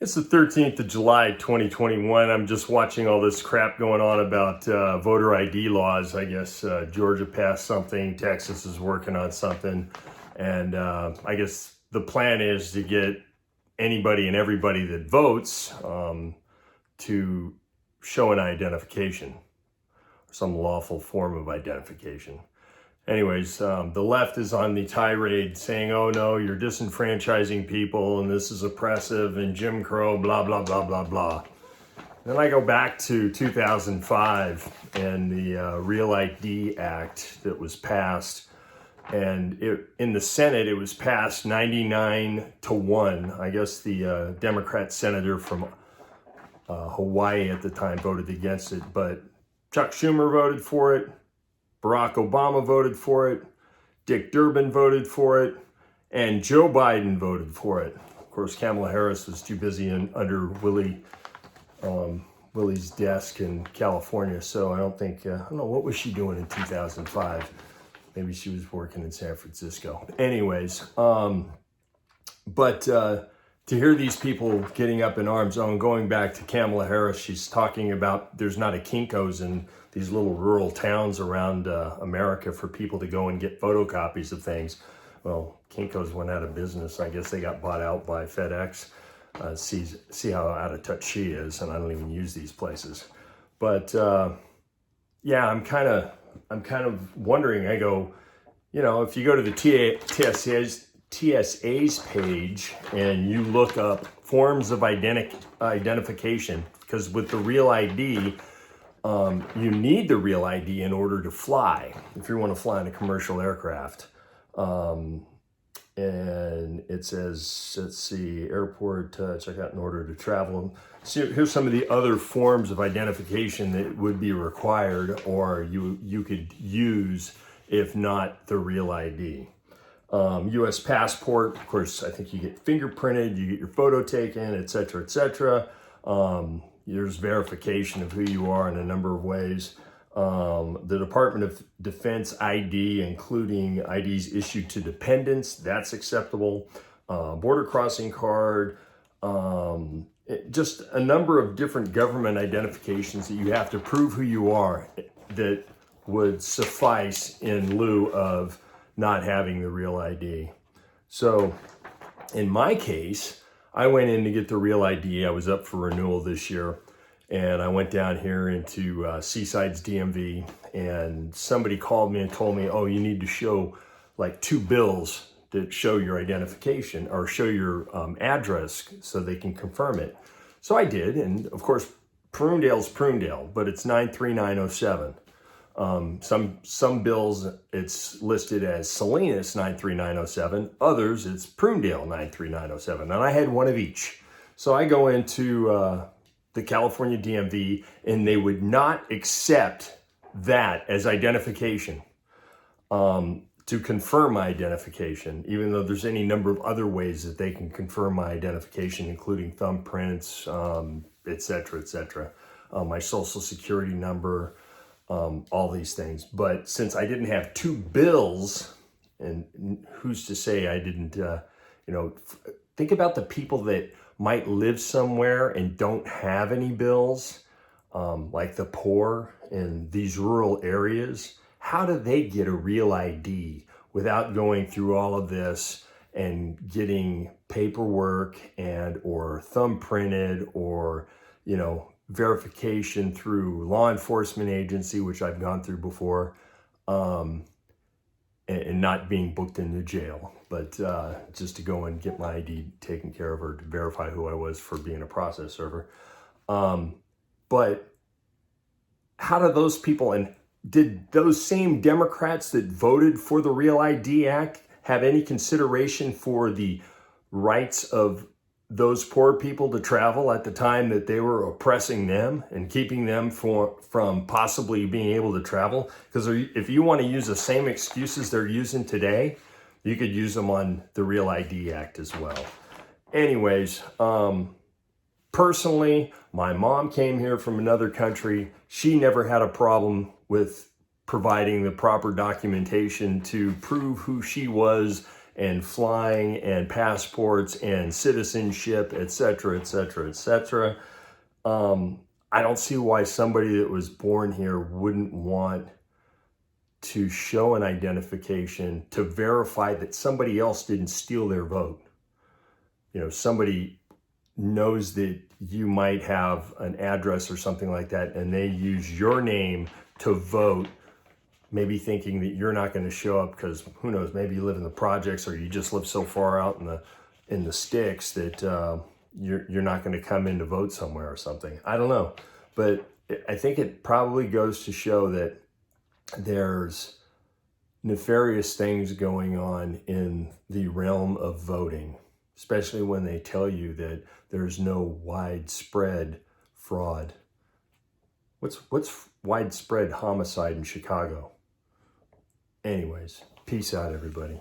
It's the 13th of July, 2021. I'm just watching all this crap going on about voter ID laws. I guess Georgia passed something, Texas is working on something, and I guess the plan is to get anybody and everybody that votes to show an identification, some lawful form of identification. Anyways, the left is on the tirade saying, oh no, you're disenfranchising people and this is oppressive and Jim Crow, blah, blah, blah, blah, blah. Then I go back to 2005 and the Real ID Act that was passed. And in the Senate, it was passed 99-1. I guess the Democrat senator from Hawaii at the time voted against it, but Chuck Schumer voted for it. Barack Obama voted for it, Dick Durbin voted for it, and Joe Biden voted for it. Of course, Kamala Harris was too busy under Willie's desk in California, so I don't know, what was she doing in 2005? Maybe she was working in San Francisco. Anyways, but to hear these people getting up in arms, going back to Kamala Harris, she's talking about there's not a Kinko's in these little rural towns around America for people to go and get photocopies of things. Well, Kinko's went out of business. I guess they got bought out by FedEx. See how out of touch she is, and I don't even use these places. But yeah, I'm kind of wondering. I go, if you go to the TSA's page and you look up forms of identification, because with the Real ID, you need the Real ID in order to fly, if you want to fly in a commercial aircraft. And it says, let's see, airport, check out in order to travel. So here's some of the other forms of identification that would be required or you could use if not the Real ID. U.S. passport, of course, I think you get fingerprinted, you get your photo taken, et cetera, et cetera. There's verification of who you are in a number of ways. The Department of Defense ID, including IDs issued to dependents, that's acceptable. Border crossing card, just a number of different government identifications that you have to prove who you are that would suffice in lieu of not having the Real ID. So in my case, I went in to get the Real ID. I was up for renewal this year, and I went down here into Seaside's DMV, and somebody called me and told me, oh, you need to show like 2 bills that show your identification or show your address so they can confirm it. So I did, and of course, Prunedale's Prunedale, but it's 93907. Some bills it's listed as Salinas 93907, others it's Prunedale 93907, and I had one of each. So I go into the California DMV and they would not accept that as identification to confirm my identification, even though there's any number of other ways that they can confirm my identification, including thumbprints, et cetera, et cetera. My social security number, all these things. But since I didn't have 2 bills, and who's to say I didn't, think about the people that might live somewhere and don't have any bills, like the poor in these rural areas. How do they get a Real ID without going through all of this and getting paperwork and or thumbprinted or, verification through law enforcement agency, which I've gone through before, and not being booked into jail, but just to go and get my ID taken care of or to verify who I was for being a process server. But how do those people, and did those same Democrats that voted for the Real ID Act have any consideration for the rights of those poor people to travel at the time that they were oppressing them and keeping them from possibly being able to travel? Because if you want to use the same excuses they're using today, you could use them on the Real ID Act as well. Anyways, personally, my mom came here from another country. She never had a problem with providing the proper documentation to prove who she was and flying and passports and citizenship, etc., etc., etc. I don't see why somebody that was born here wouldn't want to show an identification to verify that somebody else didn't steal their vote. You know, somebody knows that you might have an address or something like that, and they use your name to vote, maybe thinking that you're not going to show up because who knows, maybe you live in the projects or you just live so far out in the sticks that you're not going to come in to vote somewhere or something. I don't know, but I think it probably goes to show that there's nefarious things going on in the realm of voting, especially when they tell you that there's no widespread fraud. What's widespread homicide in Chicago? Anyways, peace out, everybody.